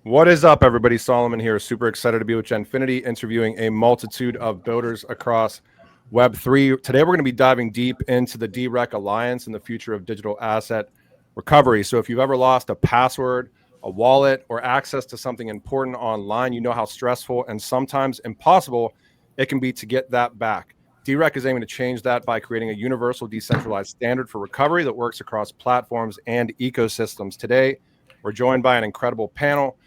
What is up, everybody? Solomon here. Super excited to be with Genfinity, interviewing a multitude of builders across Web3. Today, we're going to be diving deep into the DeRec Alliance and the future of digital asset recovery. So if you've ever lost a password, a wallet, or access to something important online, you know how stressful and sometimes impossible it can be to get that back. DeRec is aiming to change that by creating a universal decentralized standard for recovery that works across platforms and ecosystems. Today, we're joined by an incredible panel.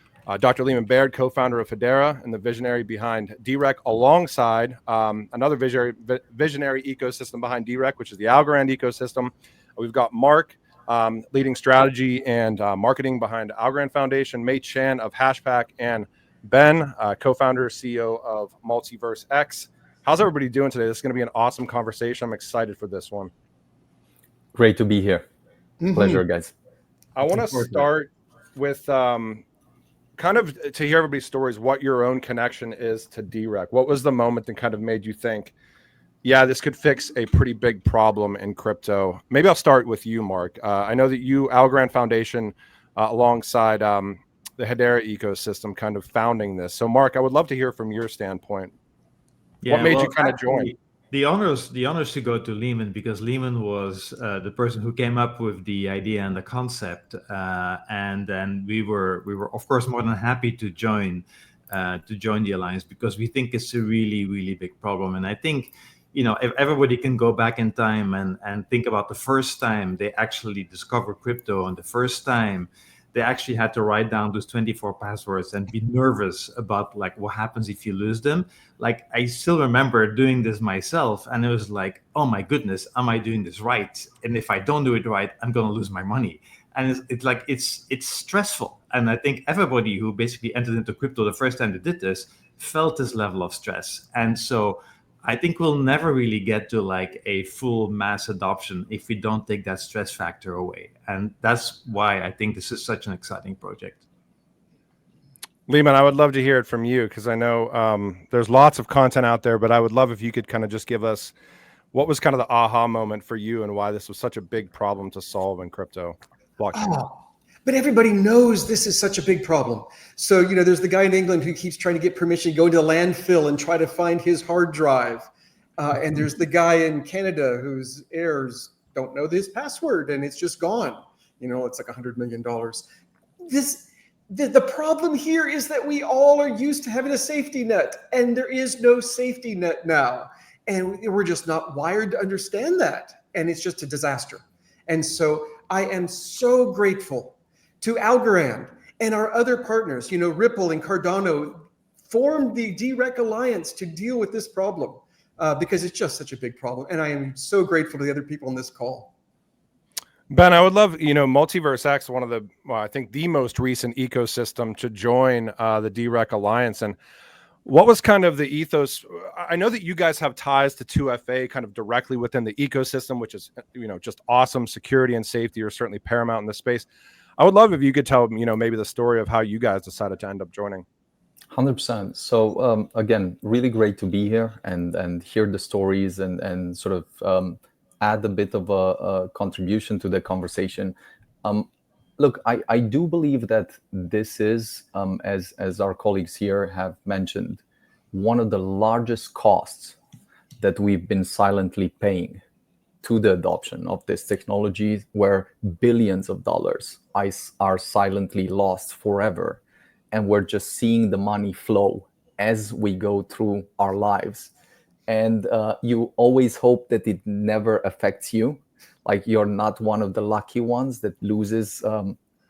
Dr. Leemon Baird, co-founder of Hedera and the visionary behind DeRec, alongside another visionary ecosystem behind DeRec, which is the Algorand ecosystem. We've got Marc, leading strategy and marketing behind Algorand Foundation, Mei Chan of Hashpack, and Ben, co-founder, CEO of Multiverse X. How's everybody doing today? This is going to be an awesome conversation. I'm excited for this one. Great to be here. Pleasure, guys. I want to start with kind of to hear everybody's stories, what your own connection is to DeRec. What was the moment that kind of made you think, yeah, this could fix a pretty big problem in crypto? Maybe I'll start with you, Marc. I know that you, Algorand Foundation, alongside the Hedera ecosystem, kind of founding this. So, Marc, I would love to hear from your standpoint. What made you kind of join? The honors to go to Leemon, because Leemon was the person who came up with the idea and the concept, and then we were of course more than happy to join the alliance, because we think it's a really big problem. And I think, you know, if everybody can go back in time and think about the first time they actually discovered crypto, and the first time they actually had to write down those 24 passwords and be nervous about like what happens if you lose them. Like, I still remember doing this myself, and it was like, oh my goodness, am I doing this right? And if I don't do it right, I'm gonna lose my money. And it's stressful. And I think everybody who basically entered into crypto the first time they did this felt this level of stress. And so I think we'll never really get to like a full mass adoption if we don't take that stress factor away. And that's why I think this is such an exciting project. Leemon, I would love to hear it from you, because I know there's lots of content out there, but I would love if you could kind of just give us what was kind of the aha moment for you and why this was such a big problem to solve in crypto blockchain. Oh, but everybody knows this is such a big problem. So, you know, there's the guy in England who keeps trying to get permission to go into a landfill and try to find his hard drive. And there's the guy in Canada whose heirs don't know his password and it's just gone. You know, it's like $100 million. The problem here is that we all are used to having a safety net, and there is no safety net now. And we're just not wired to understand that. And it's just a disaster. And so I am so grateful to Algorand and our other partners. You know, Ripple and Cardano formed the DeRec Alliance to deal with this problem, because it's just such a big problem. And I am so grateful to the other people on this call. Ben, I would love, you know, Multiverse X, one of the, well, I think the most recent ecosystem to join the DeRec Alliance. And what was kind of the ethos? I know that you guys have ties to 2FA kind of directly within the ecosystem, which is, you know, just awesome. Security and safety are certainly paramount in this space. I would love if you could tell, you know, maybe the story of how you guys decided to end up joining. 100%. So again, really great to be here and hear the stories and sort of add a bit of a contribution to the conversation. Look, I do believe that this is, as our colleagues here have mentioned, one of the largest costs that we've been silently paying to the adoption of this technology, where billions of dollars are silently lost forever. And we're just seeing the money flow as we go through our lives. And you always hope that it never affects you. Like, you're not one of the lucky ones that loses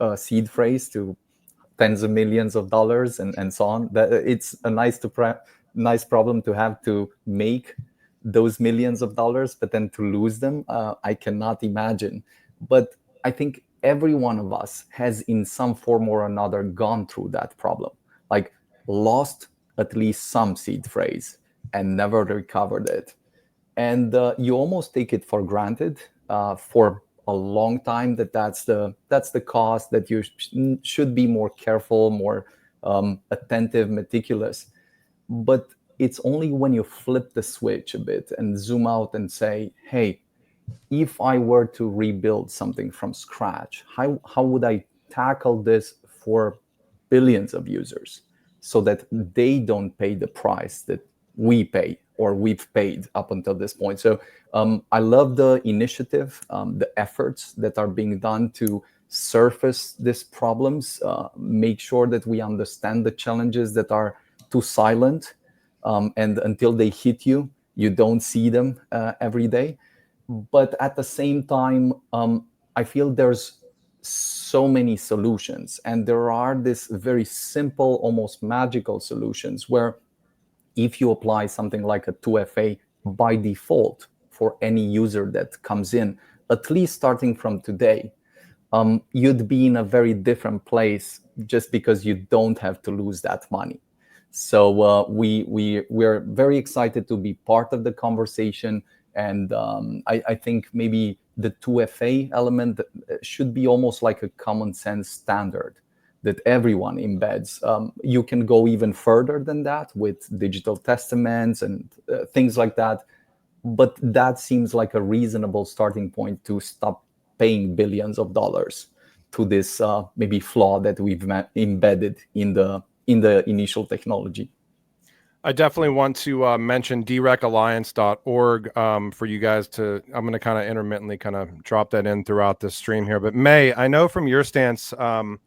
a seed phrase to tens of millions of dollars and so on. That it's a nice problem to have, to make those millions of dollars, but then to lose them, I cannot imagine. But I think every one of us has, in some form or another, gone through that problem, like lost at least some seed phrase and never recovered it. And you almost take it for granted for a long time that's the cost, that you should be more careful, more attentive, meticulous. But it's only when you flip the switch a bit and zoom out and say, hey, if I were to rebuild something from scratch, how would I tackle this for billions of users so that they don't pay the price that we pay or we've paid up until this point. So I love the initiative, the efforts that are being done to surface these problems, make sure that we understand the challenges that are too silent, and until they hit you, you don't see them every day. But at the same time, I feel there's so many solutions, and there are these very simple, almost magical solutions where if you apply something like a 2FA by default for any user that comes in, at least starting from today, you'd be in a very different place just because you don't have to lose that money. So we're very excited to be part of the conversation. And I think maybe the 2FA element should be almost like a common sense standard that everyone embeds. You can go even further than that with digital testaments and things like that. But that seems like a reasonable starting point to stop paying billions of dollars to this maybe flaw that we've embedded in the initial technology. I definitely want to mention DeRecAlliance.org for you guys to, I'm going to kind of intermittently kind of drop that in throughout this stream here. But May, I know from your stance on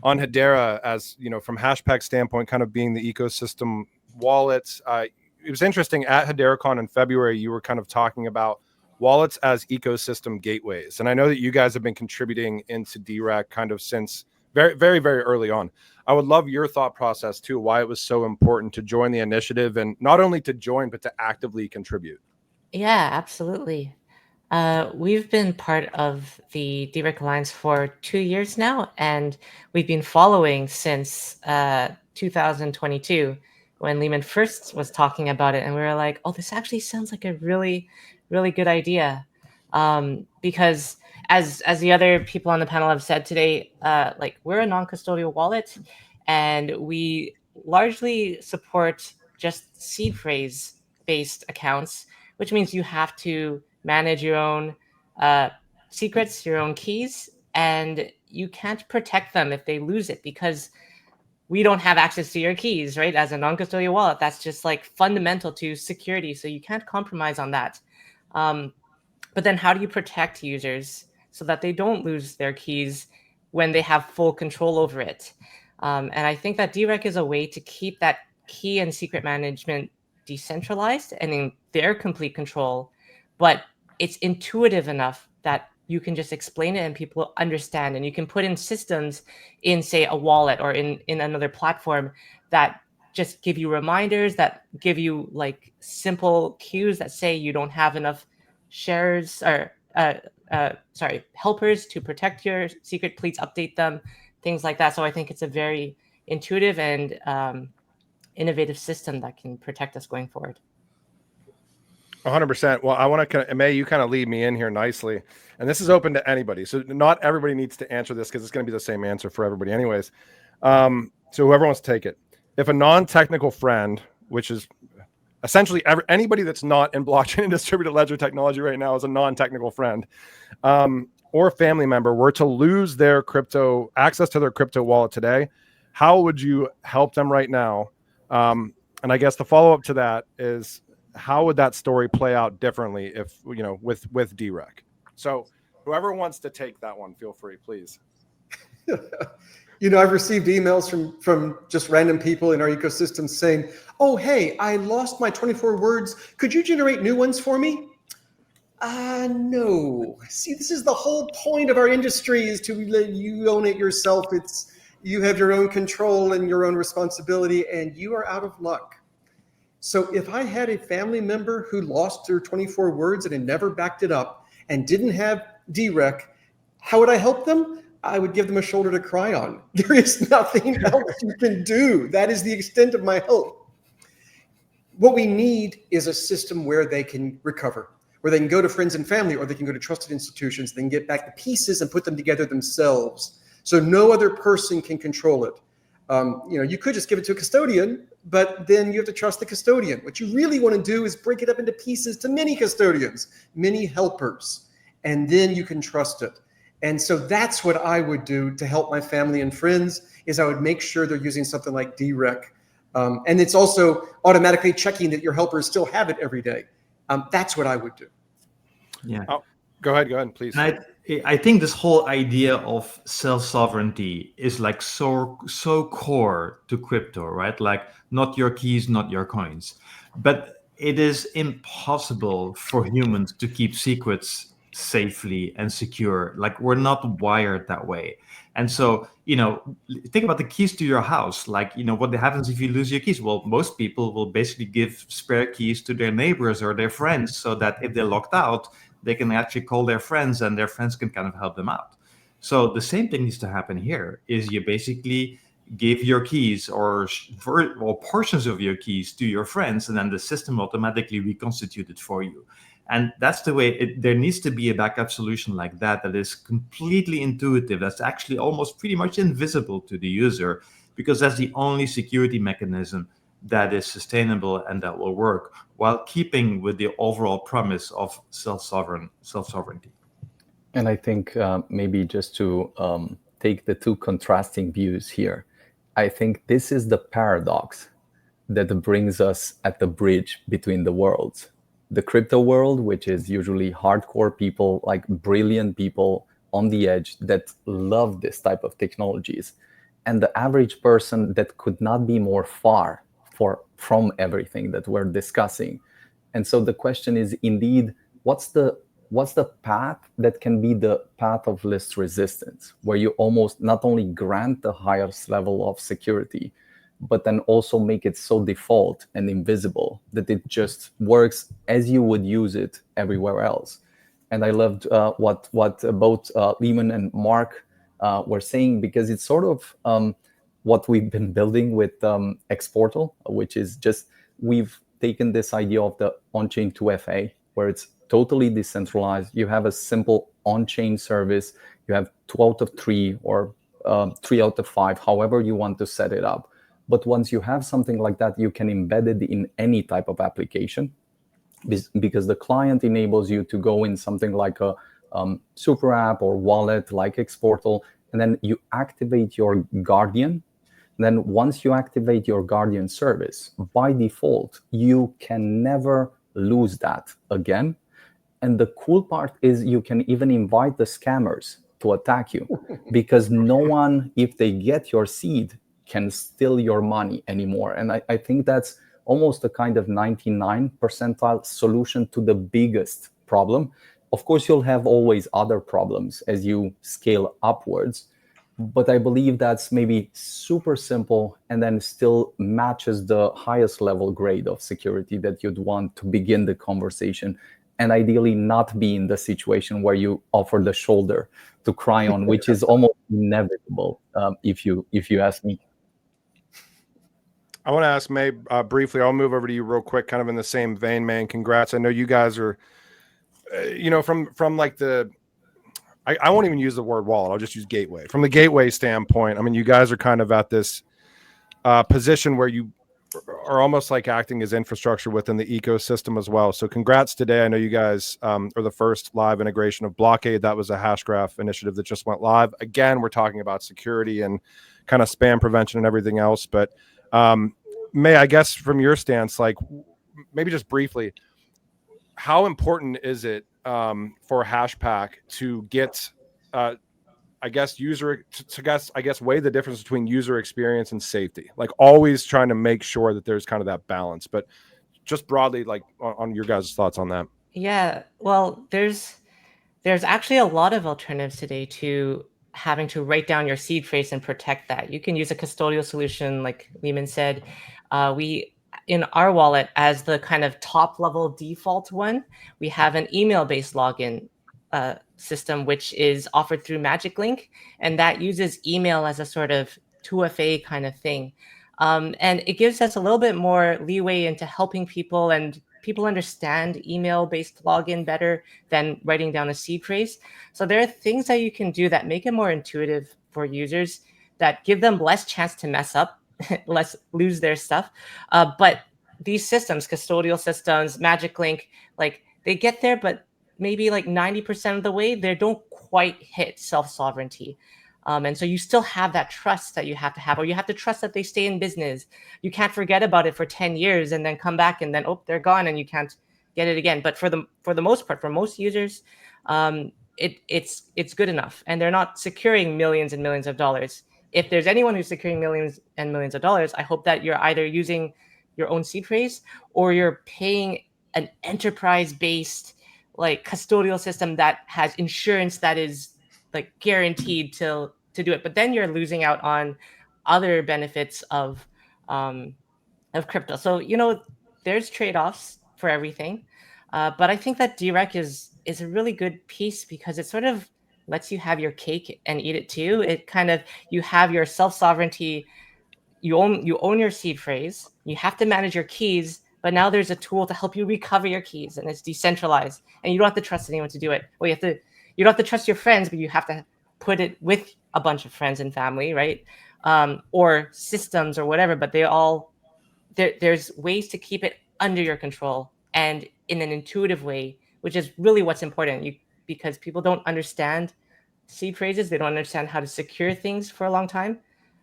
Hedera, as you know, from Hashpack's standpoint, kind of being the ecosystem wallets, it was interesting at HederaCon in February, you were kind of talking about wallets as ecosystem gateways. And I know that you guys have been contributing into DeRec kind of since very, very, very early on. I would love your thought process too, why it was so important to join the initiative, and not only to join, but to actively contribute. Yeah, absolutely. We've been part of the DeRec Alliance for 2 years now, and we've been following since 2022 when Leemon first was talking about it, and we were like, oh, this actually sounds like a really, really good idea. Because as the other people on the panel have said today, like we're a non-custodial wallet, and we largely support just seed phrase based accounts, which means you have to manage your own secrets, your own keys, and you can't protect them if they lose it because we don't have access to your keys, right? As a non-custodial wallet, that's just like fundamental to security. So you can't compromise on that. But then how do you protect users so that they don't lose their keys when they have full control over it? And I think that DeRec is a way to keep that key and secret management decentralized and in their complete control, but it's intuitive enough that you can just explain it and people understand, and you can put in systems in, say, a wallet or in another platform that just give you reminders, that give you like simple cues that say you don't have enough shares or helpers to protect your secret, please update them, things like that. So I think it's a very intuitive and innovative system that can protect us going forward. 100%. Well, I want to, May, you kind of lead me in here nicely, and this is open to anybody. So not everybody needs to answer this because it's going to be the same answer for everybody anyways. So whoever wants to take it. If a non-technical friend, which is essentially anybody that's not in blockchain and distributed ledger technology right now is a non-technical friend, or a family member were to lose their crypto access to their crypto wallet today, how would you help them right now? And I guess the follow-up to that is, how would that story play out differently if, you know, with DeRec? So whoever wants to take that one, feel free, please. You know, I've received emails from just random people in our ecosystem saying, oh, hey, I lost my 24 words. Could you generate new ones for me? No. See, this is the whole point of our industry, is to let you own it yourself. You have your own control and your own responsibility, and you are out of luck. So if I had a family member who lost their 24 words and had never backed it up and didn't have DeRec, how would I help them? I would give them a shoulder to cry on. There is nothing else you can do. That is the extent of my help. What we need is a system where they can recover, where they can go to friends and family, or they can go to trusted institutions. They can get back the pieces and put them together themselves. So no other person can control it. You know, you could just give it to a custodian, but then you have to trust the custodian. What you really want to do is break it up into pieces to many custodians, many helpers, and then you can trust it. And so that's what I would do to help my family and friends, is I would make sure they're using something like DeRec. And it's also automatically checking that your helpers still have it every day. That's what I would do. Yeah. Oh, go ahead, please. And I think this whole idea of self-sovereignty is like so core to crypto, right? Like, not your keys, not your coins. But it is impossible for humans to keep secrets safely and secure. Like, we're not wired that way. And so, think about the keys to your house. Like, what happens if you lose your keys? Well, most people will basically give spare keys to their neighbors or their friends, so that if they're locked out, they can actually call their friends, and their friends can kind of help them out. So the same thing needs to happen here, is you basically give your keys or portions of your keys to your friends, and then the system automatically reconstitutes it for you. And that's the way there needs to be a backup solution like that is completely intuitive. That's actually almost pretty much invisible to the user, because that's the only security mechanism that is sustainable and that will work while keeping with the overall promise of self-sovereignty. And I think maybe just to take the two contrasting views here, I think this is the paradox that brings us at the bridge between the worlds. The crypto world, which is usually hardcore people, like brilliant people on the edge that love this type of technologies, and the average person that could not be more far from everything that we're discussing. And so the question is, indeed, what's the path that can be the path of least resistance, where you almost not only grant the highest level of security, but then also make it so default and invisible that it just works as you would use it everywhere else. And I loved what both Leemon and Marc were saying, because it's sort of what we've been building with Exportal, which is just, we've taken this idea of the on-chain 2FA, where it's totally decentralized. You have a simple on-chain service. You have 2 out of 3 or 3 out of 5, however you want to set it up. But once you have something like that, you can embed it in any type of application, because the client enables you to go in something like a super app or wallet like Exportal, and then you activate your Guardian. Then once you activate your Guardian service, by default, you can never lose that again. And the cool part is you can even invite the scammers to attack you, because no one, if they get your seed, can steal your money anymore. And I think that's almost a kind of 99 percentile solution to the biggest problem. Of course, you'll have always other problems as you scale upwards, but I believe that's maybe super simple and then still matches the highest level grade of security that you'd want to begin the conversation, and ideally not be in the situation where you offer the shoulder to cry on, which is almost inevitable, if you ask me. I want to ask May briefly. I'll move over to you real quick, kind of in the same vein, man. Congrats. I know you guys are, from like the, I won't even use the word wallet. I'll just use gateway. From the gateway standpoint, I mean, you guys are kind of at this position where you are almost like acting as infrastructure within the ecosystem as well. So congrats today. I know you guys are the first live integration of Blockade. That was a Hashgraph initiative that just went live. Again, we're talking about security and kind of spam prevention and everything else. But May, I guess from your stance, like maybe just briefly, how important is it for Hashpack to get, I guess, weigh the difference between user experience and safety, like always trying to make sure that there's kind of that balance, but just broadly, like on your guys' thoughts on that. Yeah, well, there's actually a lot of alternatives today to having to write down your seed phrase and protect that. You can use a custodial solution, like Leemon said. We, in our wallet, as the kind of top level default one, we have an email-based login system, which is offered through Magic Link, and that uses email as a sort of 2FA kind of thing. And it gives us a little bit more leeway into helping people, and people understand email-based login better than writing down a seed phrase. So there are things that you can do that make it more intuitive for users, that give them less chance to mess up, less lose their stuff. But these systems, custodial systems, Magic Link, like they get there, but maybe like 90% of the way, they don't quite hit self-sovereignty. And so you still have that trust that you have to have, or you have to trust that they stay in business. You can't forget about it for 10 years and then come back and then, oh, they're gone and you can't get it again. But for the most part, for most users, it's good enough. And they're not securing millions and millions of dollars. If there's anyone who's securing millions and millions of dollars, I hope that you're either using your own seed phrase or you're paying an enterprise-based like custodial system that has insurance that is like guaranteed to do it. But then you're losing out on other benefits of crypto. So there's trade-offs for everything, but I think that DeRec is a really good piece because it sort of lets you have your cake and eat it too. It kind of, you have your self-sovereignty, you own your seed phrase, you have to manage your keys, but now there's a tool to help you recover your keys, and it's decentralized, and you don't have to trust anyone to do it. Well, you don't have to trust your friends, but you have to put it with a bunch of friends and family, right? Or systems or whatever, but there's ways to keep it under your control and in an intuitive way, which is really what's important. Because people don't understand seed phrases, they don't understand how to secure things for a long time.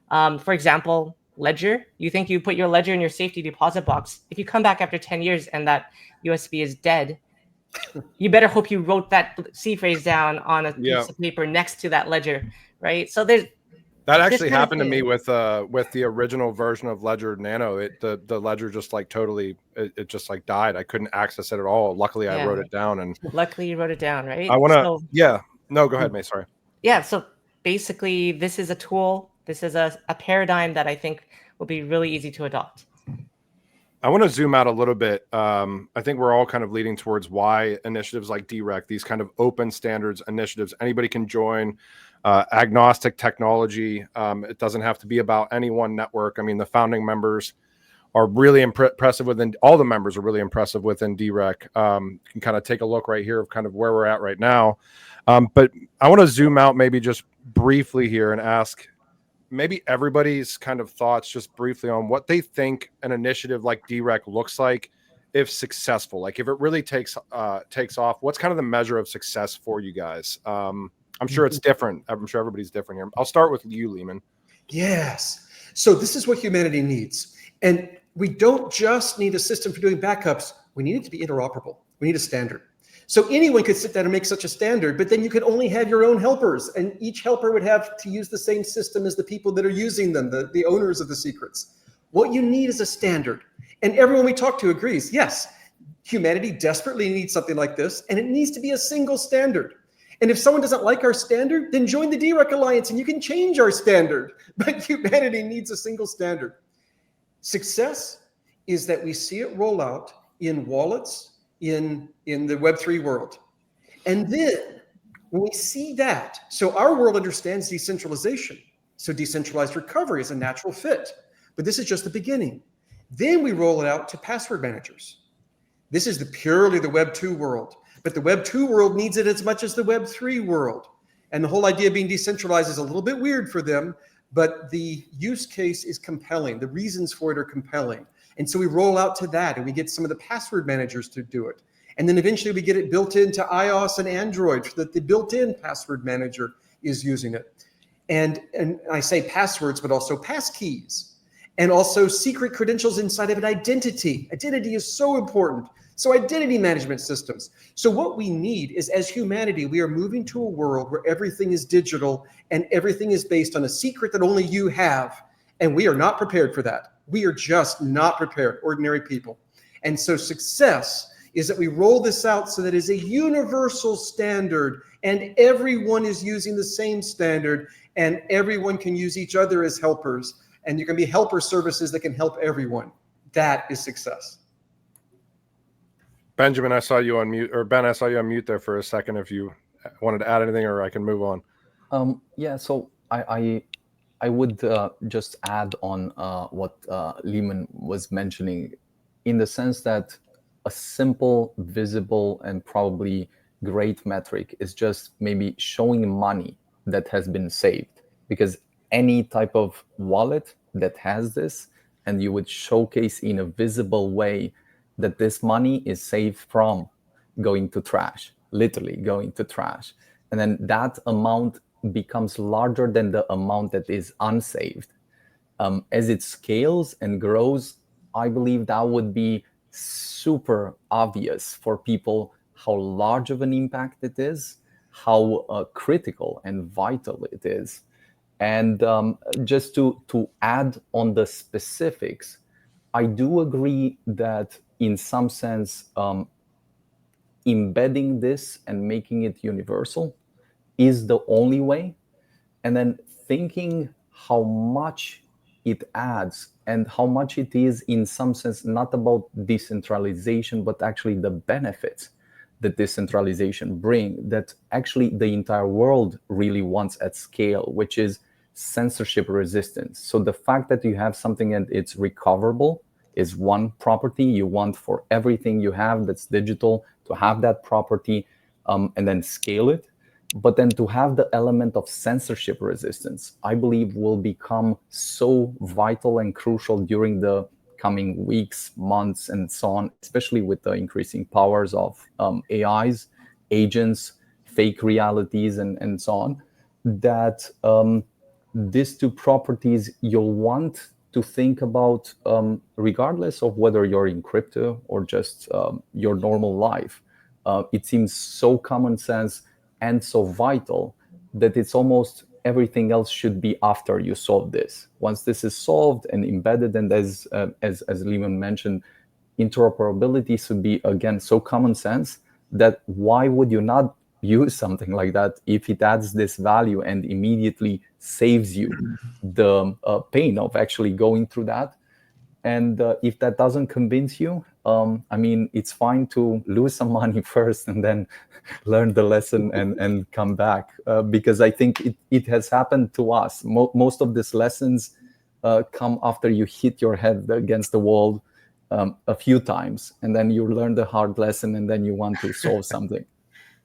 For example, Ledger, you think you put your Ledger in your safety deposit box. If you come back after 10 years and that USB is dead, you better hope you wrote that seed phrase down on a piece of paper next to that Ledger, right? So that actually happened to me with the original version of Ledger Nano. The Ledger just like totally it just like died. I couldn't access it at all. Luckily, I wrote it down, and luckily you wrote it down, right? I want to no, go ahead, May. Sorry. Yeah. So basically, this is a tool. This is a paradigm that I think will be really easy to adopt. I want to zoom out a little bit. I think we're all kind of leading towards why initiatives like DeRec, these kind of open standards initiatives, anybody can join, agnostic technology. It doesn't have to be about any one network. I mean, the founding members are really impressive all the members are really impressive within DeRec. You can kind of take a look right here of kind of where we're at right now. But I want to zoom out maybe just briefly here and ask maybe everybody's kind of thoughts just briefly on what they think an initiative like DeRec looks like if successful. Like if it really takes off, what's kind of the measure of success for you guys? I'm sure it's different. I'm sure everybody's different here. I'll start with you, Leemon. Yes. So this is what humanity needs. And we don't just need a system for doing backups. We need it to be interoperable. We need a standard. So anyone could sit down and make such a standard, but then you could only have your own helpers, and each helper would have to use the same system as the people that are using them, the owners of the secrets. What you need is a standard. And everyone we talk to agrees, yes, humanity desperately needs something like this, and it needs to be a single standard. And if someone doesn't like our standard, then join the DeRec Alliance and you can change our standard. But humanity needs a single standard. Success is that we see it roll out in wallets, in the Web3 world. And then when we see that, so our world understands decentralization. So decentralized recovery is a natural fit, but this is just the beginning. Then we roll it out to password managers. This is purely the Web2 world, but the Web2 world needs it as much as the Web3 world. And the whole idea of being decentralized is a little bit weird for them, but the use case is compelling. The reasons for it are compelling. And so we roll out to that and we get some of the password managers to do it. And then eventually we get it built into iOS and Android so that the built-in password manager is using it. And I say passwords, but also passkeys and also secret credentials inside of an identity. Identity is so important. So identity management systems. So what we need is, as humanity, we are moving to a world where everything is digital and everything is based on a secret that only you have. And we are not prepared for that. We are just not prepared, ordinary people. And so success is that we roll this out so that it is a universal standard and everyone is using the same standard and everyone can use each other as helpers. And you can be helper services that can help everyone. That is success. Benjamin, I saw you on mute, or Ben, I saw you on mute there for a second. If you wanted to add anything, or I can move on. Yeah, so I would just add on what Leemon was mentioning, in the sense that a simple, visible, and probably great metric is just maybe showing money that has been saved. Because any type of wallet that has this, and you would showcase in a visible way that this money is saved from going to trash, literally going to trash. and then that amount becomes larger than the amount that is unsaved. As it scales and grows, I believe that would be super obvious for people how large of an impact it is, how critical and vital it is. And just to add on the specifics, I do agree that in some sense, embedding this and making it universal is the only way. And then thinking how much it adds and how much it is in some sense not about decentralization, but actually the benefits that decentralization bring, that actually the entire world really wants at scale, which is censorship resistance. So the fact that you have something and it's recoverable is one property. You want for everything you have that's digital to have that property, and then scale it. But then to have the element of censorship resistance, I believe will become so vital and crucial during the coming weeks, months, and so on, especially with the increasing powers of AIs, agents, fake realities, and so on, that these two properties you'll want to think about regardless of whether you're in crypto or just your normal life. It seems so common sense and so vital that it's almost everything else should be after you solve this. Once this is solved and embedded, and as Leemon mentioned, interoperability should be, again, so common sense that why would you not use something like that if it adds this value and immediately saves you the pain of actually going through that. And if that doesn't convince you, I mean, it's fine to lose some money first and then learn the lesson and come back. Because I think it has happened to us. Most of these lessons come after you hit your head against the wall a few times, and then you learn the hard lesson, and then you want to solve something.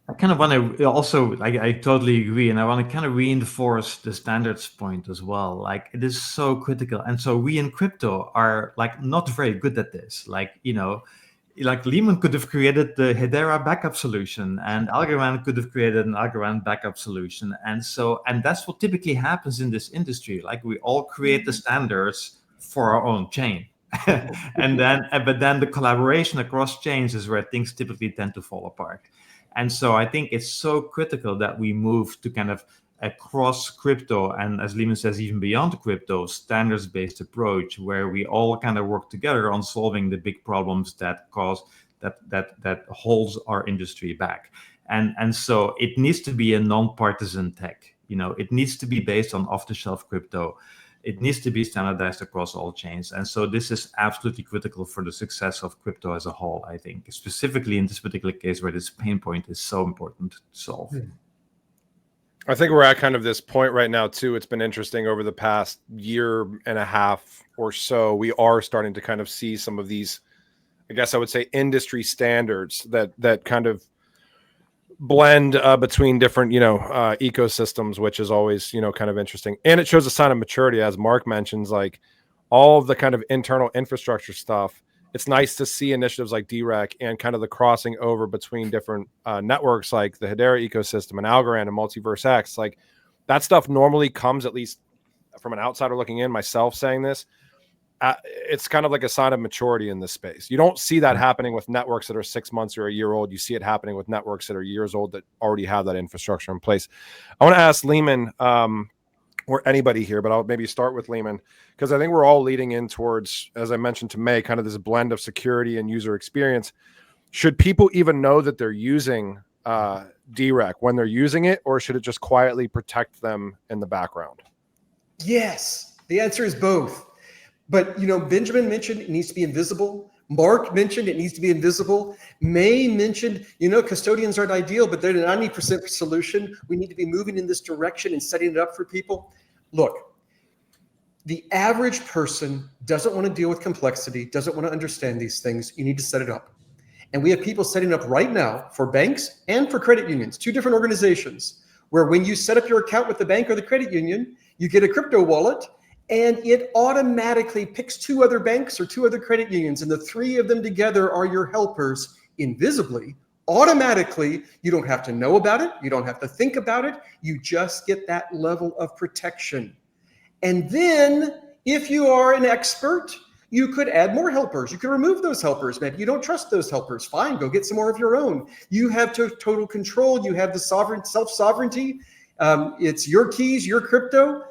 I kind of want to also, I totally agree. And I want to kind of reinforce the standards point as well. Like, it is so critical. And so we in crypto are like not very good at this. Like, you know, like Leemon could have created the Hedera backup solution, and Algorand could have created an Algorand backup solution. And that's what typically happens in this industry. Like, we all create the standards for our own chain. But then the collaboration across chains is where things typically tend to fall apart. And so I think it's so critical that we move to kind of across crypto, and as Leemon says, even beyond crypto, standards-based approach where we all kind of work together on solving the big problems that holds our industry back. And so it needs to be a non-partisan tech. You know, it needs to be based on off-the-shelf crypto. It needs to be standardized across all chains. And so this is absolutely critical for the success of crypto as a whole, I think, specifically in this particular case where this pain point is so important to solve. I think we're at kind of this point right now, too. It's been interesting over the past year and a half or so. We are starting to kind of see some of these, I guess I would say, industry standards that kind of blend between different, ecosystems, which is always, kind of interesting. And it shows a sign of maturity, as Marc mentions, like all of the kind of internal infrastructure stuff. It's nice to see initiatives like DeRec and kind of the crossing over between different networks like the Hedera ecosystem and Algorand and Multiverse X. Like, that stuff normally comes, at least from an outsider looking in, myself saying this, it's kind of like a sign of maturity in this space. You don't see that happening with networks that are 6 months or a year old. You see it happening with networks that are years old that already have that infrastructure in place. I want to ask Leemon, or anybody here, but I'll maybe start with Leemon, because I think we're all leading in towards, as I mentioned to May, kind of this blend of security and user experience. Should people even know that they're using DeRec when they're using it, or should it just quietly protect them in the background? Yes, the answer is both. But, Benjamin mentioned it needs to be invisible. Marc mentioned it needs to be invisible. May mentioned, custodians aren't ideal, but they're a 90% solution. We need to be moving in this direction and setting it up for people. Look, the average person doesn't want to deal with complexity, doesn't want to understand these things. You need to set it up. And we have people setting up right now for banks and for credit unions, two different organizations, where when you set up your account with the bank or the credit union, you get a crypto wallet, and it automatically picks two other banks or two other credit unions, and the three of them together are your helpers invisibly Automatically, you don't have to know about it. You don't have to think about it. You just get that level of protection. And then if you are an expert, you could add more helpers. You can remove those helpers. Maybe you don't trust those helpers. Fine, go get some more of your own. You have total control. You have the self-sovereignty. It's your keys, your crypto,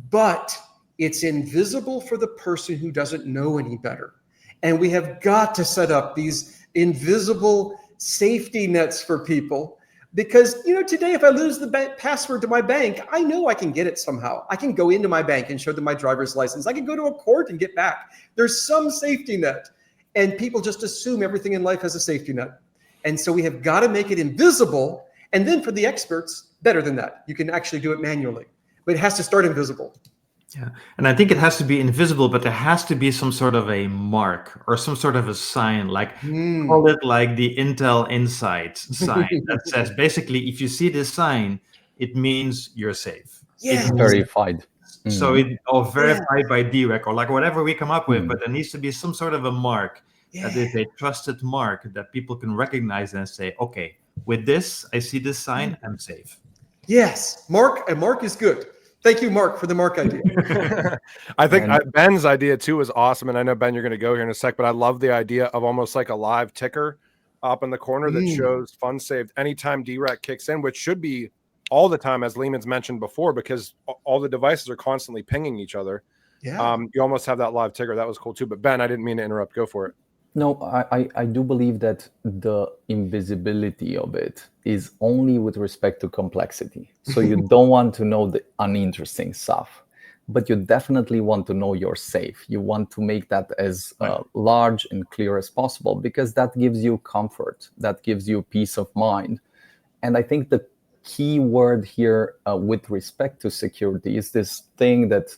but it's invisible for the person who doesn't know any better. And we have got to set up these invisible safety nets for people. Because, today, if I lose the password to my bank, I know I can get it somehow. I can go into my bank and show them my driver's license. I can go to a court and get back. There's some safety net. And people just assume everything in life has a safety net. And so we have got to make it invisible. And then for the experts, better than that. You can actually do it manually. But it has to start invisible. Yeah, and I think it has to be invisible, but there has to be some sort of a mark or some sort of a sign, like call it like the Intel Insight sign that says basically, if you see this sign, it means you're safe. Yeah. It means Verified. so it or verified by DeRec or like whatever we come up with, but there needs to be some sort of a mark that is a trusted mark that people can recognize and say, okay, with this, I see this sign, I'm safe. Yes, Marc is good. Thank you, Marc, for the Marc idea. I think Ben's idea too is awesome. And I know, Ben, you're going to go here in a sec, but I love the idea of almost like a live ticker up in the corner that shows funds saved anytime DeRec kicks in, which should be all the time, as Leemon's mentioned before, because all the devices are constantly pinging each other. Yeah. You almost have that live ticker. That was cool too. But Ben, I didn't mean to interrupt. Go for it. No, I do believe that the invisibility of it is only with respect to complexity. So you don't want to know the uninteresting stuff, but you definitely want to know you're safe. You want to make that as large and clear as possible, because that gives you comfort, that gives you peace of mind. And I think the key word here with respect to security is this thing that,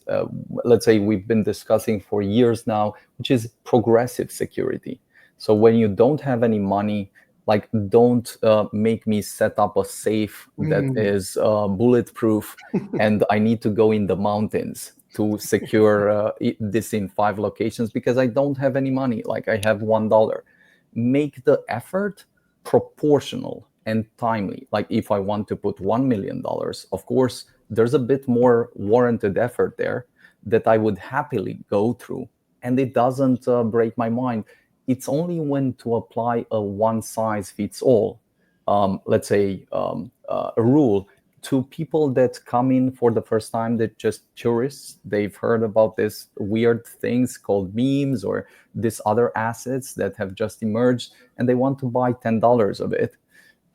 let's say, we've been discussing for years now, which is progressive security. So when you don't have any money, like, don't make me set up a safe that is bulletproof and I need to go in the mountains to secure this in 5 locations because I don't have any money, like I have $1. Make the effort proportional and timely. Like, if I want to put $1 million, of course, there's a bit more warranted effort there that I would happily go through, and it doesn't break my mind. It's only when to apply a one-size-fits-all, let's say, a rule to people that come in for the first time, that just tourists. They've heard about this weird things called memes or these other assets that have just emerged, and they want to buy $10 of it.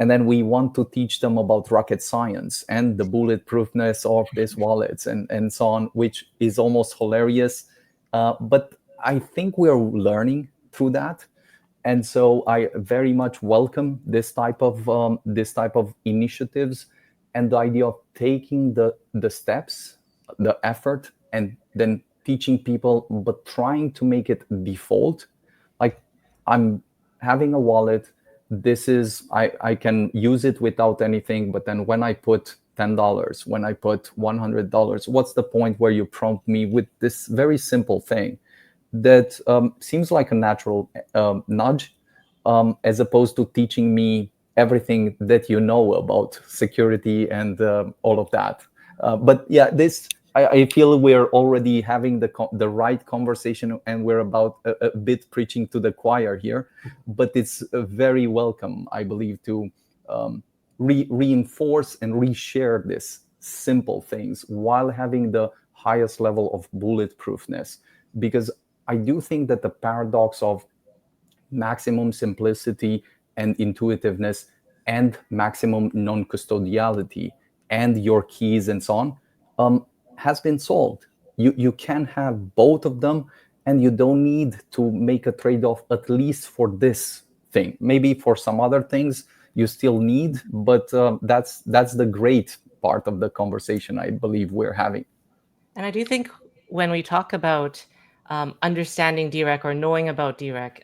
And then we want to teach them about rocket science and the bulletproofness of these wallets and so on, which is almost hilarious. But I think we are learning through that. And so I very much welcome this type of initiatives, and the idea of taking the steps, the effort, and then teaching people, but trying to make it default. Like, I'm having a wallet. This is, I can use it without anything, but then when I put $10, when I put $100, what's the point where you prompt me with this very simple thing that seems like a natural nudge, as opposed to teaching me everything that you know about security and all of that. But yeah, this, I feel we're already having the right conversation, and we're about a bit preaching to the choir here, but it's very welcome, I believe, to reinforce and reshare these simple things while having the highest level of bulletproofness. Because I do think that the paradox of maximum simplicity and intuitiveness and maximum non-custodiality and your keys and so on has been solved. You can have both of them, and you don't need to make a trade-off, at least for this thing. Maybe for some other things you still need, but that's the great part of the conversation I believe we're having. And I do think when we talk about understanding DeRec or knowing about DeRec,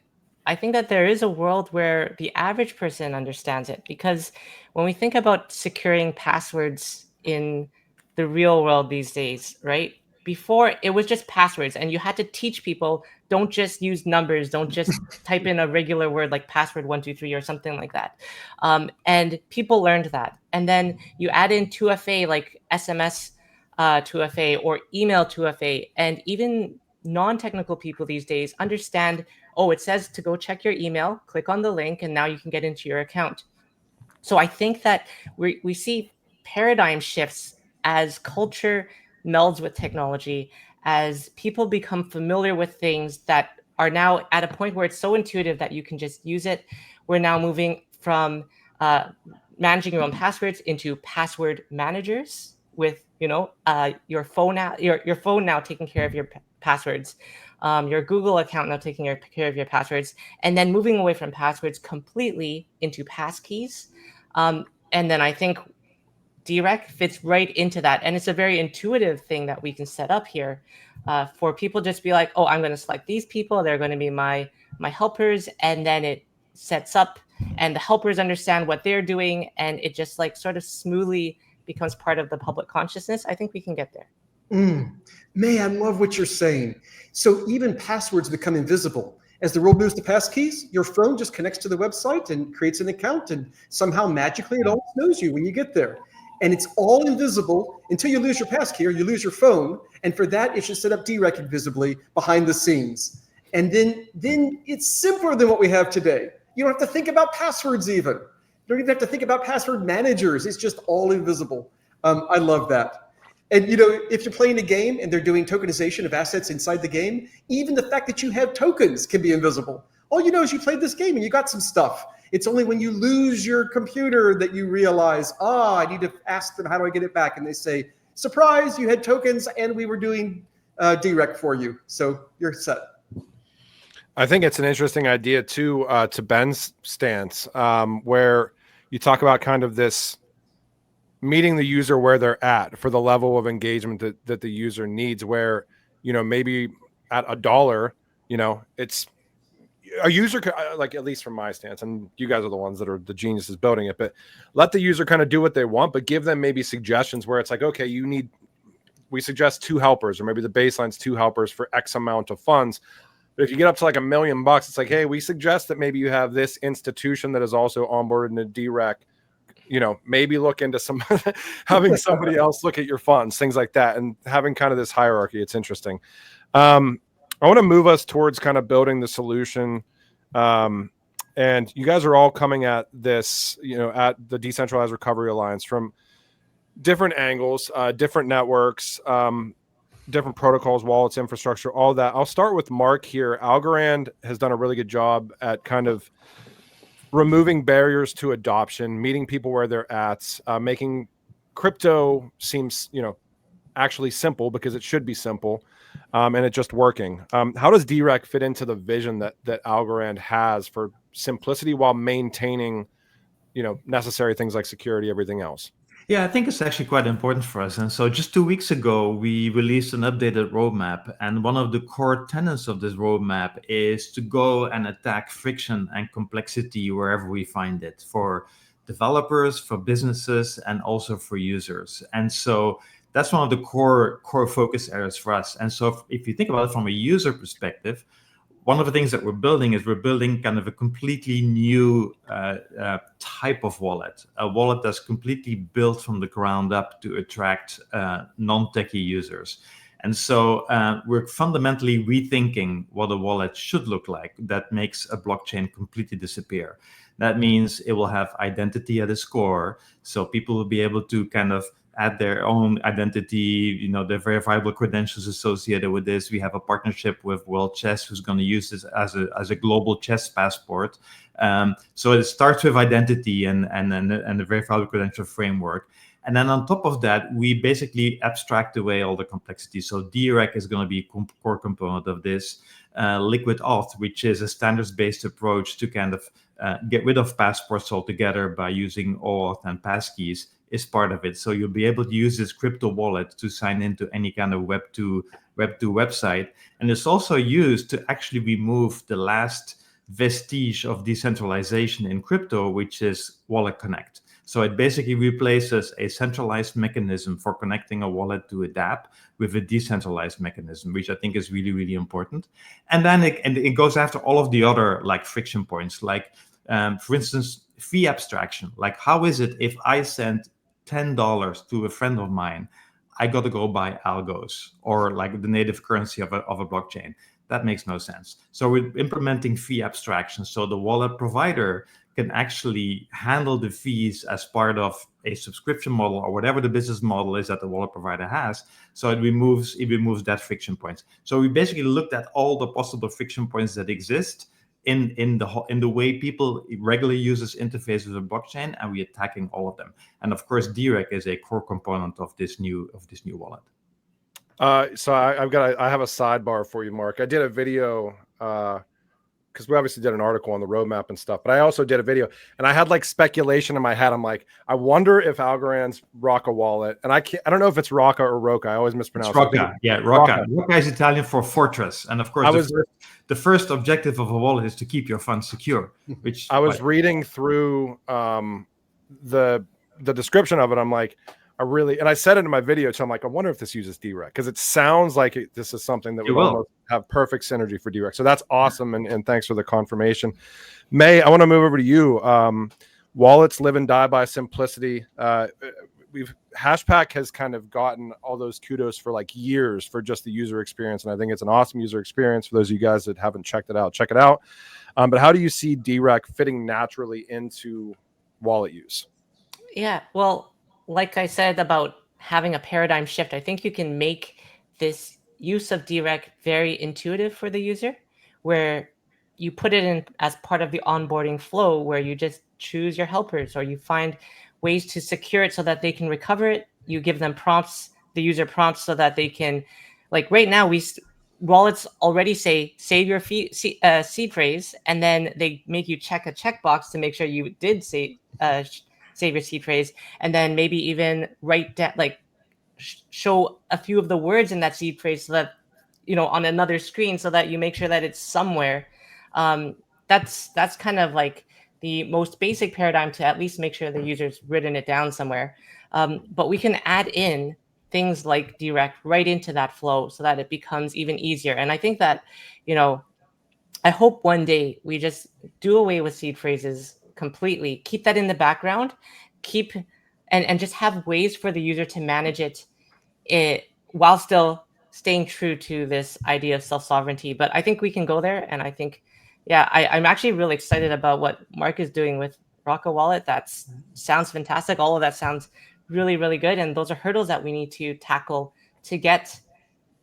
I think that there is a world where the average person understands it, because when we think about securing passwords in the real world these days, right? before it was just passwords, and you had to teach people, don't just use numbers, don't just type in a regular word like password 123 or something like that. And people learned that. And then you add in 2FA, like SMS 2FA or email 2FA, and even non-technical people these days understand, oh, it says to go check your email, click on the link, and now you can get into your account. So I think that we see paradigm shifts as culture melds with technology, as people become familiar with things that are now at a point where it's so intuitive that you can just use it. We're now moving from managing your own passwords into password managers with, your phone now, your phone now taking care of your passwords, your Google account now taking care of your passwords, and then moving away from passwords completely into passkeys. And then I think DeRec fits right into that. And it's a very intuitive thing that we can set up here for people just be like, oh, I'm going to select these people. They're going to be my helpers. And then it sets up and the helpers understand what they're doing. And it just like sort of smoothly becomes part of the public consciousness. I think we can get there. Man, I love what you're saying. So even passwords become invisible. As the world moves to passkeys, your phone just connects to the website and creates an account, and somehow magically it always knows you when you get there. And it's all invisible until you lose your passkey or you lose your phone. And for that, it should set up DeRec invisibly behind the scenes. And then it's simpler than what we have today. You don't have to think about passwords even. You don't even have to think about password managers. It's just all invisible. I love that. And if you're playing a game and they're doing tokenization of assets inside the game, even the fact that you have tokens can be invisible. All you know is you played this game and you got some stuff. It's only when you lose your computer that you realize, I need to ask them, how do I get it back? And they say, surprise, you had tokens and we were doing DeRec for you. So you're set. I think it's an interesting idea too, to Ben's stance, where you talk about kind of this meeting the user where they're at for the level of engagement that the user needs, where, maybe at $1, it's a user, like, at least from my stance, and you guys are the ones that are the geniuses building it, but let the user kind of do what they want, but give them maybe suggestions where it's like, okay, we suggest 2 helpers, or maybe the baseline's 2 helpers for X amount of funds. But if you get up to like $1 million, it's like, hey, we suggest that maybe you have this institution that is also onboarded in a DeRec, maybe look into some having somebody else look at your funds, things like that, and having kind of this hierarchy. It's interesting. I want to move us towards kind of building the solution. And you guys are all coming at this, at the Decentralized Recovery Alliance from different angles, different networks, different protocols, wallets, infrastructure, all that. I'll start with Marc here. Algorand has done a really good job at kind of removing barriers to adoption, meeting people where they're at, making crypto seems, actually simple, because it should be simple, and it's just working. How does DeRec fit into the vision that Algorand has for simplicity while maintaining, necessary things like security, everything else? Yeah, I think it's actually quite important for us. And so just 2 weeks ago, we released an updated roadmap. And one of the core tenets of this roadmap is to go and attack friction and complexity wherever we find it, for developers, for businesses, and also for users. And so that's one of the core focus areas for us. And so if you think about it from a user perspective, one of the things that we're building kind of a completely new type of wallet, a wallet that's completely built from the ground up to attract non-techie users. And so we're fundamentally rethinking what a wallet should look like that makes a blockchain completely disappear. That means it will have identity at its core. So people will be able to kind of add their own identity, their verifiable credentials associated with this. We have a partnership with World Chess, who's going to use this as a global chess passport. So it starts with identity and the verifiable credential framework. And then on top of that, we basically abstract away all the complexity. So DeRec is going to be a core component of this. Liquid auth, which is a standards-based approach to kind of get rid of passports altogether by using OAuth and passkeys, is part of it. So you'll be able to use this crypto wallet to sign into any kind of Web2 website. And it's also used to actually remove the last vestige of decentralization in crypto, which is Wallet Connect. So it basically replaces a centralized mechanism for connecting a wallet to a dApp with a decentralized mechanism, which I think is really, really important. And then it goes after all of the other like friction points, like for instance, fee abstraction. Like, how is it if I send $10 to a friend of mine, I got to go buy algos or like the native currency of a blockchain? That makes no sense. So we're implementing fee abstraction, so the wallet provider can actually handle the fees as part of a subscription model or whatever the business model is that the wallet provider has. So it removes that friction points. So we basically looked at all the possible friction points that exist in the way people regular users interface with a blockchain, and we're attacking all of them. And of course, DeRec is a core component of this new wallet. So I have a sidebar for you, Marc. I did a video because we obviously did an article on the roadmap and stuff, but I also did a video, and I had like speculation in my head. I'm like, I wonder if Algorand's Rocca wallet, and I don't know if it's Rocca or Roca. I always mispronounce it. Rocca, yeah, Rocca. Rocca is Italian for fortress, and of course, the first objective of a wallet is to keep your funds secure. Which I was reading through the description of it. I'm like, and I said it in my video too. I'm like, I wonder if this uses DeRec, because it sounds like this is something that would almost have perfect synergy for DeRec. So that's awesome, and thanks for the confirmation. May, I want to move over to you. Wallets live and die by simplicity. Hashpack has kind of gotten all those kudos for like years for just the user experience, and I think it's an awesome user experience. For those of you guys that haven't checked it out, check it out. But how do you see DeRec fitting naturally into wallet use? Yeah, well, like I said about having a paradigm shift, I think you can make this use of DeRec very intuitive for the user, where you put it in as part of the onboarding flow, where you just choose your helpers, or you find ways to secure it so that they can recover it. You give them prompts, the user prompts, so that they can, like right now, wallets already say save your seed phrase, and then they make you check a checkbox to make sure you did save your seed phrase, and then maybe even write down, like show a few of the words in that seed phrase, so that on another screen, so that you make sure that it's somewhere. That's kind of like the most basic paradigm to at least make sure the user's written it down somewhere. But we can add in things like DeRec right into that flow so that it becomes even easier. And I think that, I hope one day we just do away with seed phrases completely, keep that in the background, and just have ways for the user to manage it while still staying true to this idea of self-sovereignty. But I think we can go there, and I think, I'm actually really excited about what Marc is doing with Rocca Wallet. That sounds fantastic. All of that sounds really, really good, and those are hurdles that we need to tackle to get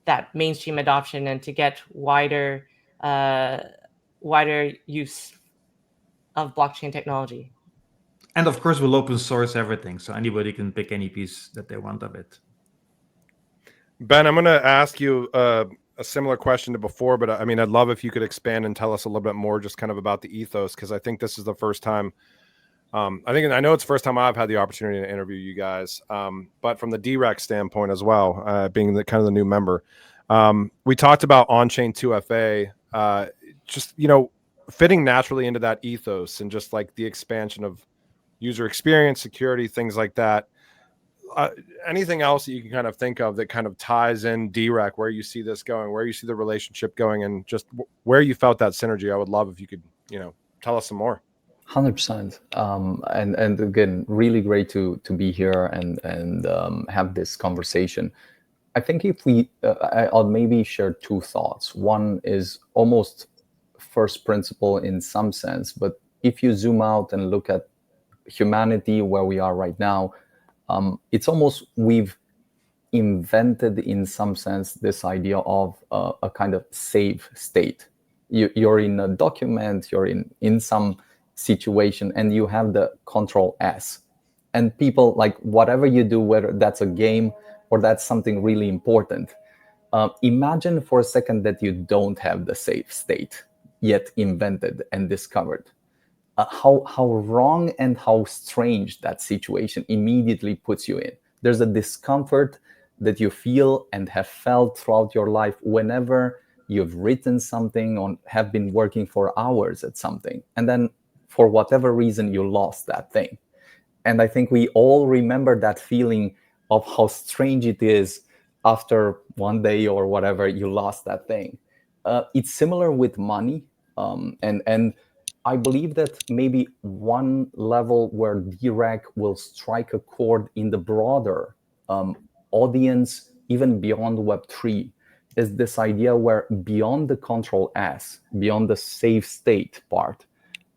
that mainstream adoption and to get wider use of blockchain technology. And of course, we'll open source everything, so anybody can pick any piece that they want of it. Ben, I'm going to ask you a similar question to before, but I mean, I'd love if you could expand and tell us a little bit more just kind of about the ethos, because I think this is the first time, I know it's the first time I've had the opportunity to interview you guys, but from the DeRec standpoint as well, being the kind of the new member, we talked about on-chain 2FA, just, fitting naturally into that ethos and just like the expansion of user experience, security, things like that. Anything else that you can kind of think of that kind of ties in DeRec, where you see this going, where you see the relationship going, and just where you felt that synergy? I would love if you could, tell us some more. 100%. And again, really great to be here and have this conversation. I think if I'll maybe share two thoughts. One is almost first principle in some sense, but if you zoom out and look at humanity, where we are right now, it's almost we've invented in some sense this idea of a kind of safe state. You're in a document, you're in some situation, and you have the Control S. And people, like, whatever you do, whether that's a game or that's something really important, imagine for a second that you don't have the safe state yet invented and discovered. How wrong and how strange that situation immediately puts you in. There's a discomfort that you feel and have felt throughout your life whenever you've written something or have been working for hours at something, and then for whatever reason you lost that thing. And I think we all remember that feeling of how strange it is after one day or whatever you lost that thing. It's similar with money. And I believe that maybe one level where DeRec will strike a chord in the broader audience, even beyond Web3, is this idea where beyond the Control S, beyond the safe state part,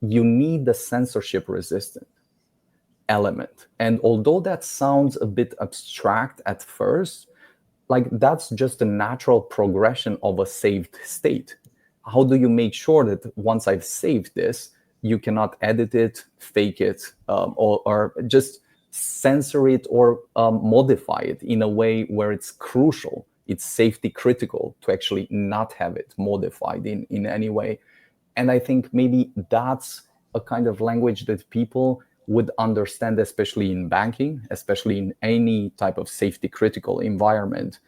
you need the censorship resistant element. And although that sounds a bit abstract at first, like that's just a natural progression of a saved state. How do you make sure that once I've saved this, you cannot edit it, fake it, or just censor it or modify it in a way where it's crucial, it's safety critical to actually not have it modified in any way. And I think maybe that's a kind of language that people would understand, especially in banking, especially in any type of safety critical environment,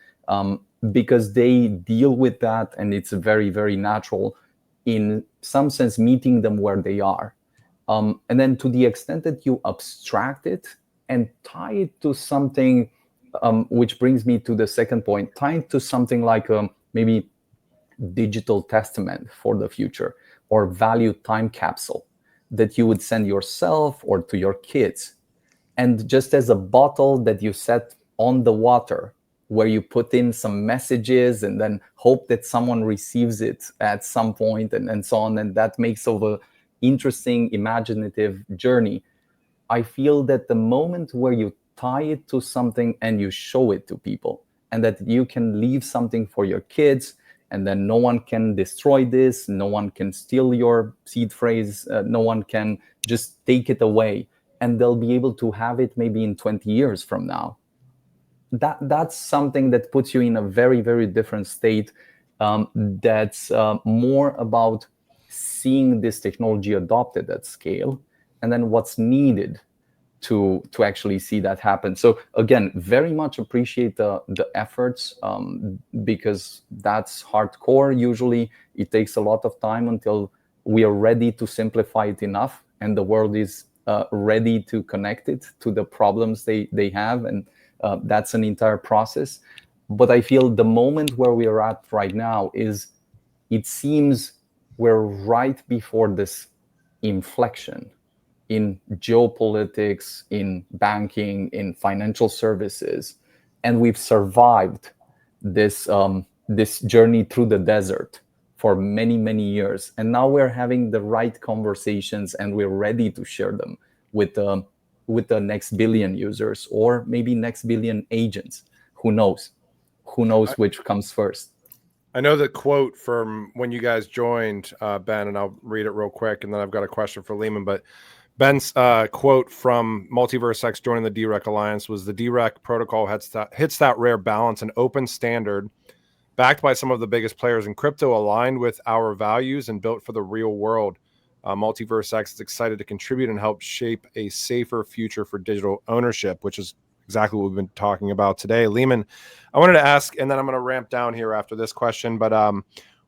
because they deal with that, and it's very, very natural in some sense meeting them where they are. And then to the extent that you abstract it and tie it to something, which brings me to the second point, tie it to something like maybe digital testament for the future or value time capsule that you would send yourself or to your kids. And just as a bottle that you set on the water, where you put in some messages and then hope that someone receives it at some point and so on. And that makes of a interesting, imaginative journey. I feel that the moment where you tie it to something and you show it to people, and that you can leave something for your kids, and then no one can destroy this, no one can steal your seed phrase, no one can just take it away, and they'll be able to have it maybe in 20 years from now. That's something that puts you in a very, very different state, that's more about seeing this technology adopted at scale, and then what's needed to actually see that happen. So again, very much appreciate the efforts, because that's hardcore. Usually it takes a lot of time until we are ready to simplify it enough and the world is ready to connect it to the problems they have. And that's an entire process. But I feel the moment where we are at right now is, it seems we're right before this inflection in geopolitics, in banking, in financial services, and we've survived this this journey through the desert for many, many years. And now we're having the right conversations, and we're ready to share them with the next billion users, or maybe next billion agents. Who knows? Who knows which comes first? I know the quote from when you guys joined, Ben, and I'll read it real quick, and then I've got a question for Leemon. But Ben's quote from Multiverse X joining the DeRec Alliance was, the DeRec protocol hits that rare balance, an open standard backed by some of the biggest players in crypto, aligned with our values and built for the real world. Multiverse X is excited to contribute and help shape a safer future for digital ownership, which is exactly what we've been talking about today. Leemon, I wanted to ask, and then I'm going to ramp down here after this question, but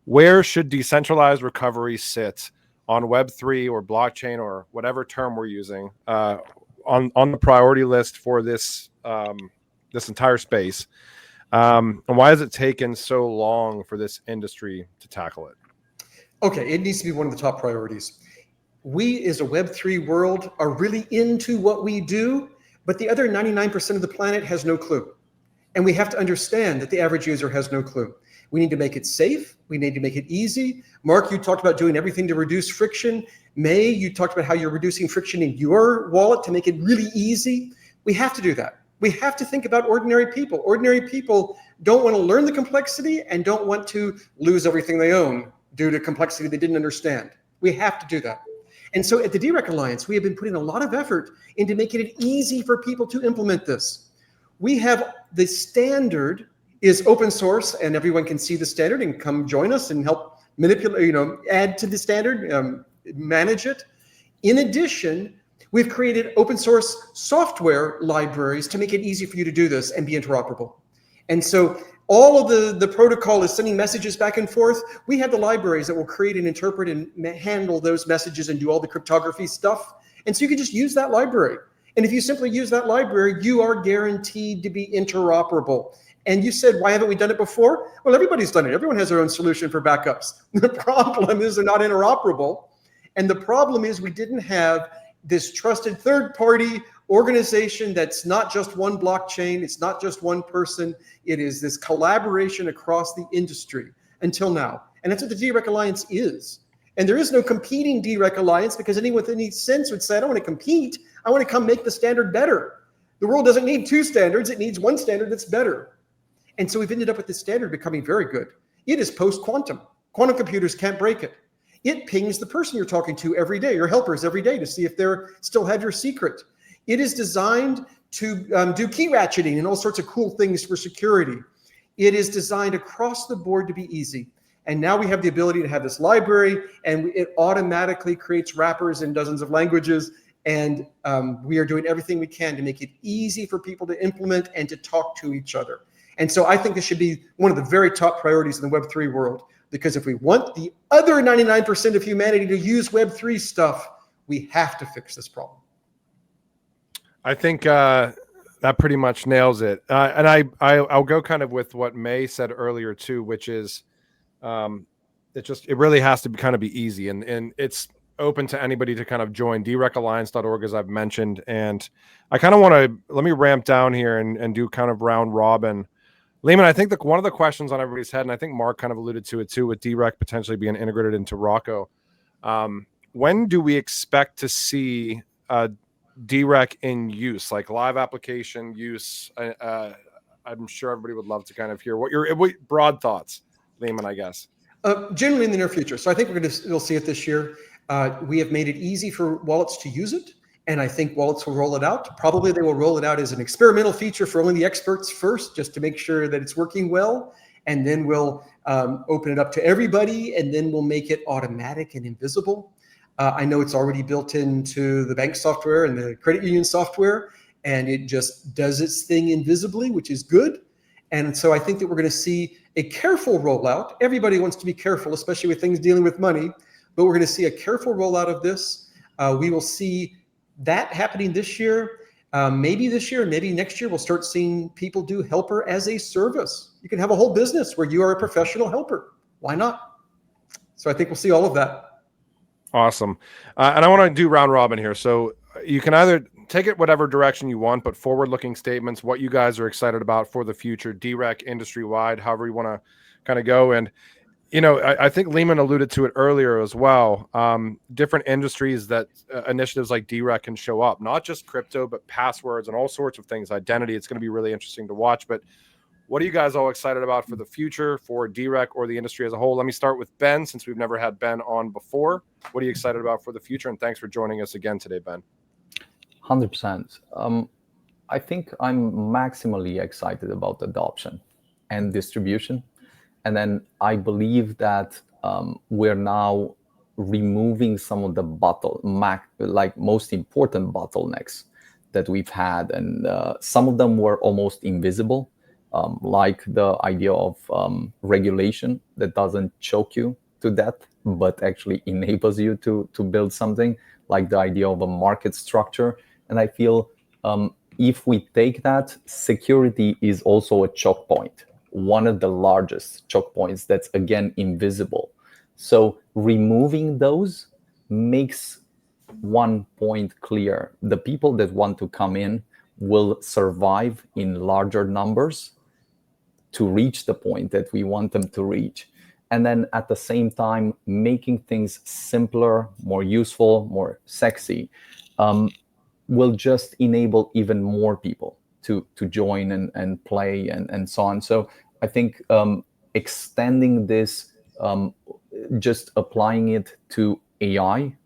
where should decentralized recovery sit on Web3 or blockchain or whatever term we're using on the priority list for this this entire space? And why has it taken so long for this industry to tackle it? Okay, it needs to be one of the top priorities. We as a Web3 world are really into what we do, but the other 99% of the planet has no clue. And we have to understand that the average user has no clue. We need to make it safe. We need to make it easy. Mark, you talked about doing everything to reduce friction. May, you talked about how you're reducing friction in your wallet to make it really easy. We have to do that. We have to think about ordinary people. Ordinary people don't want to learn the complexity and don't want to lose everything they own due to complexity they didn't understand. We have to do that. And so at the DeRec Alliance, we have been putting a lot of effort into making it easy for people to implement this. We have the standard is open source, and everyone can see the standard and come join us and help manipulate, add to the standard, manage it. In addition, we've created open source software libraries to make it easy for you to do this and be interoperable. And so all of the protocol is sending messages back and forth. We have the libraries that will create and interpret and handle those messages and do all the cryptography stuff. And so you can just use that library. And if you simply use that library, you are guaranteed to be interoperable. And you said, why haven't we done it before? Well, everybody's done it. Everyone has their own solution for backups. The problem is they're not interoperable. And the problem is we didn't have this trusted third-party organization that's not just one blockchain, it's not just one person, it is this collaboration across the industry until now. And that's what the DeRec Alliance is. And there is no competing DeRec Alliance, because anyone with any sense would say, I don't want to compete, I want to come make the standard better. The world doesn't need two standards, it needs one standard that's better. And so we've ended up with this standard becoming very good. It is post-quantum. Quantum computers can't break it. It pings the person you're talking to every day, your helpers every day, to see if they still have your secret. It is designed to do key ratcheting and all sorts of cool things for security. It is designed across the board to be easy. And now we have the ability to have this library, and it automatically creates wrappers in dozens of languages. And we are doing everything we can to make it easy for people to implement and to talk to each other. And so I think this should be one of the very top priorities in the Web3 world, because if we want the other 99% of humanity to use Web3 stuff, we have to fix this problem. I think that pretty much nails it. And I'll go kind of with what May said earlier too, which is it really has to kind of be easy, and it's open to anybody to kind of join DeRecAlliance.org, as I've mentioned. And I kind of want to, let me ramp down here and do kind of round robin. Leemon, I think one of the questions on everybody's head, and I think Marc kind of alluded to it too, with DeRec potentially being integrated into Rocco. When do we expect to see DeRec in use, like live application use? I'm sure everybody would love to kind of hear what your broad thoughts, Leemon, I guess. Generally in the near future. So I think we'll see it this year. We have made it easy for wallets to use it. And I think wallets will roll it out. Probably they will roll it out as an experimental feature for only the experts first, just to make sure that it's working well. And then we'll open it up to everybody, and then we'll make it automatic and invisible. I know it's already built into the bank software and the credit union software, and it just does its thing invisibly, which is good. And so I think that we're going to see a careful rollout. Everybody wants to be careful, especially with things dealing with money, but we're going to see a careful rollout of this. We will see that happening this year. Maybe this year, maybe next year, we'll start seeing people do helper as a service. You can have a whole business where you are a professional helper. Why not? So I think we'll see all of that. Awesome. And I want to do round robin here. So you can either take it whatever direction you want, but forward-looking statements, what you guys are excited about for the future, DeRec, industry-wide, however you want to kind of go. And you know, I think Leemon alluded to it earlier as well. Different industries that initiatives like DeRec can show up, not just crypto, but passwords and all sorts of things, identity. It's going to be really interesting to watch. But what are you guys all excited about for the future, for DeRec or the industry as a whole? Let me start with Ben, since we've never had Ben on before. What are you excited about for the future? And thanks for joining us again today, Ben. 100%. I think I'm maximally excited about adoption and distribution. And then I believe that we're now removing some of the most important bottlenecks that we've had. And some of them were almost invisible, like the idea of regulation that doesn't choke you to death, but actually enables you to build something, like the idea of a market structure. And I feel if we take that, security is also a choke point. One of the largest choke points that's, again, invisible. So removing those makes one point clear. The people that want to come in will survive in larger numbers to reach the point that we want them to reach. And then at the same time, making things simpler, more useful, more sexy, will just enable even more people to join and play and so on. So I think extending this, just applying it to AI,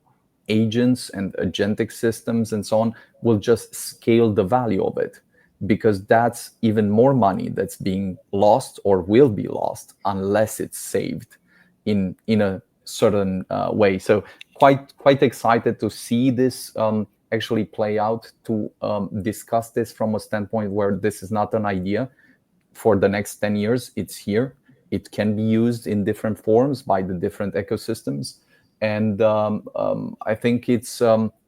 agents and agentic systems and so on, will just scale the value of it, because that's even more money that's being lost or will be lost unless it's saved in a certain way. So quite excited to see this actually play out, to discuss this from a standpoint where this is not an idea for the next 10 years. It's here. It can be used in different forms by the different ecosystems. And I think it's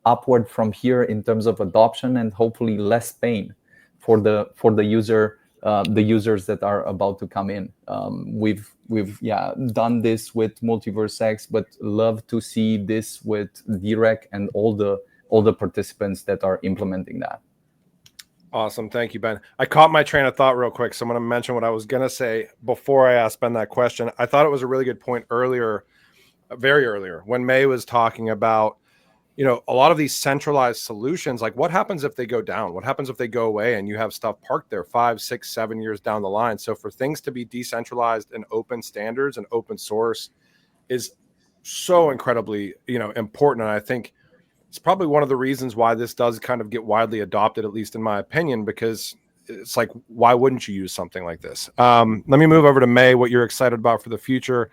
upward from here in terms of adoption, and hopefully less pain for the users that are about to come in. We've done this with Multiverse X, but love to see this with DeRec and all the participants that are implementing that. Awesome. Thank you, Ben. I caught my train of thought real quick. So I'm going to mention what I was going to say before I asked Ben that question. I thought it was a really good point earlier, very earlier, when May was talking about, you know, a lot of these centralized solutions. Like, what happens if they go down? What happens if they go away and you have stuff parked there 5, 6, 7 years down the line? So for things to be decentralized and open standards and open source is so incredibly, you know, important. And I think it's probably one of the reasons why this does kind of get widely adopted, at least in my opinion, because it's like, why wouldn't you use something like this? Let me move over to May, what you're excited about for the future.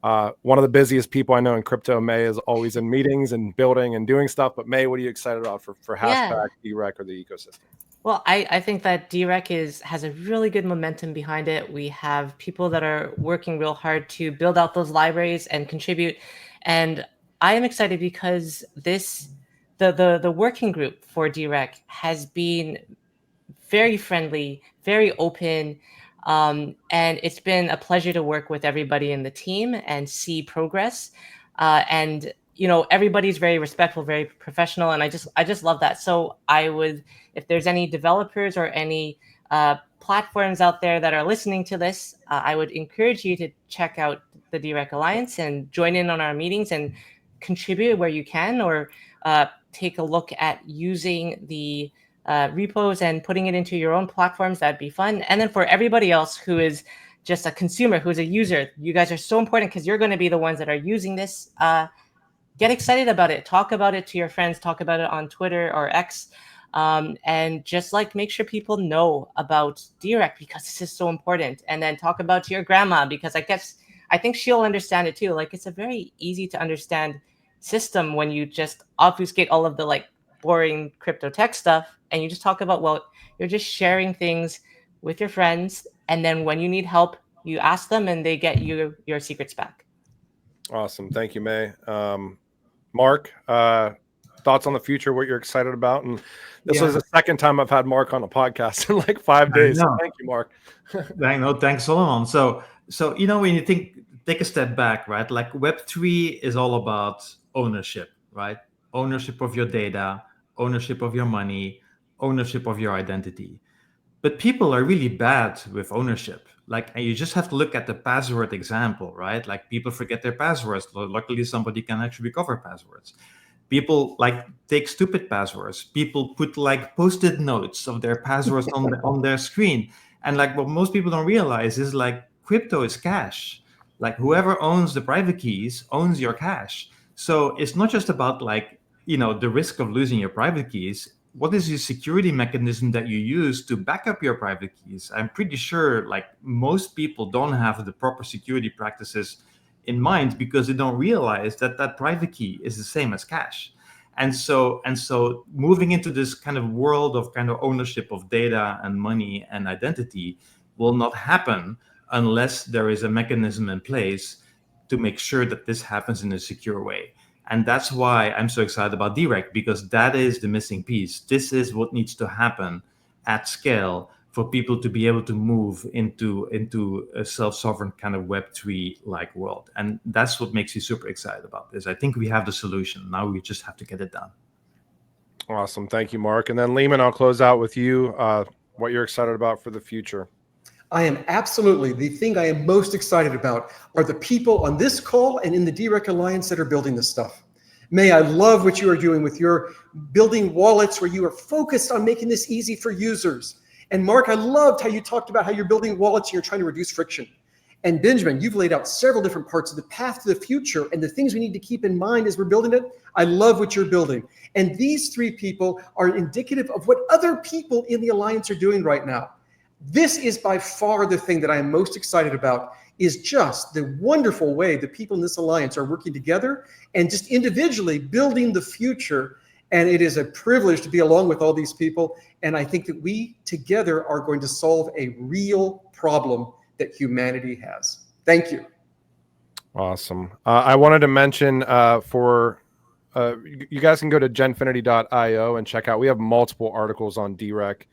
One of the busiest people I know in crypto. May is always in meetings and building and doing stuff. But May, what are you excited about for Hashback, DeRec, or the ecosystem? Well, I think that DeRec has a really good momentum behind it. We have people that are working real hard to build out those libraries and contribute. And I am excited because the working group for DeRec has been very friendly, very open, and it's been a pleasure to work with everybody in the team and see progress. And you know, everybody's very respectful, very professional, and I just love that. So I would, if there's any developers or any platforms out there that are listening to this, I would encourage you to check out the DeRec Alliance and join in on our meetings and contribute where you can, or take a look at using the repos and putting it into your own platforms. That'd be fun. And then for everybody else who is just a consumer, who's a user, you guys are so important because you're going to be the ones that are using this. Get excited about it. Talk about it to your friends. Talk about it on Twitter or X. And just like make sure people know about DeRec because this is so important. And then talk about to your grandma because I think she'll understand it too. Like, it's a very easy to understand system when you just obfuscate all of the like boring crypto tech stuff and you just talk about, well, you're just sharing things with your friends, and then when you need help, you ask them and they get you your secrets back. Awesome. Thank you, May. Marc, thoughts on the future, what you're excited about? And this was the second time I've had Marc on a podcast in like 5 days. So thank you, Marc. Thanks, Solomon. So you know, when you take a step back, right? Like Web3 is all about ownership, right? Ownership of your data, ownership of your money, ownership of your identity. But people are really bad with ownership. Like, you just have to look at the password example, right? Like, people forget their passwords. Luckily, somebody can actually recover passwords. People like take stupid passwords. People put like post-it notes of their passwords on their screen. And like, what most people don't realize is like crypto is cash. Like, whoever owns the private keys owns your cash. So it's not just about like, you know, the risk of losing your private keys. What is the security mechanism that you use to back up your private keys? I'm pretty sure like most people don't have the proper security practices in mind because they don't realize that that private key is the same as cash. And so moving into this kind of world of kind of ownership of data and money and identity will not happen unless there is a mechanism in place to make sure that this happens in a secure way. And that's why I'm so excited about DeRec, because that is the missing piece. This is what needs to happen at scale for people to be able to move into a self-sovereign kind of Web3-like world. And that's what makes me super excited about this. I think we have the solution. Now we just have to get it done. Awesome. Thank you, Marc. And then Leemon, I'll close out with you. What you're excited about for the future. I am absolutely, the thing I am most excited about are the people on this call and in the DeRec Alliance that are building this stuff. May, I love what you are doing with your building wallets where you are focused on making this easy for users. And Marc, I loved how you talked about how you're building wallets and you're trying to reduce friction. And Benjamin, you've laid out several different parts of the path to the future and the things we need to keep in mind as we're building it. I love what you're building. And these three people are indicative of what other people in the Alliance are doing right now. This is by far the thing that I am most excited about, is just the wonderful way the people in this alliance are working together and just individually building the future. And it is a privilege to be along with all these people. And I think that we together are going to solve a real problem that humanity has. Thank you. Awesome. I wanted to mention for you guys can go to genfinity.io and check out. We have multiple articles on DeRec.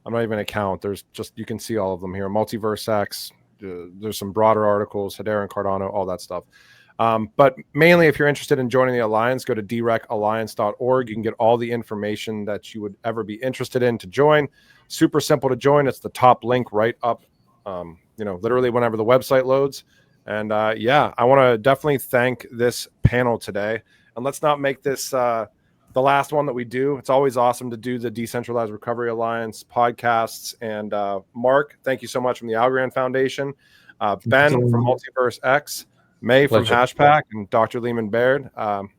I'm not even going to count. There's just, you can see all of them here. Multiverse X, there's some broader articles, Hedera and Cardano, all that stuff. But mainly, if you're interested in joining the Alliance, go to DeRecAlliance.org. You can get all the information that you would ever be interested in to join. Super simple to join. It's the top link right up, literally whenever the website loads. And yeah, I want to definitely thank this panel today. And let's not make this the last one that we do. It's always awesome to do the Decentralized Recovery Alliance podcasts. And Marc, thank you so much from the Algorand Foundation. Ben from Multiverse X, May from Hashpack, and Dr. Leemon Baird.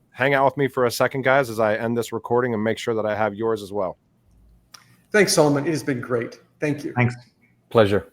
Hang out with me for a second, guys, as I end this recording and make sure that I have yours as well. Thanks, Solomon. It has been great. Thank you. Thanks. Pleasure.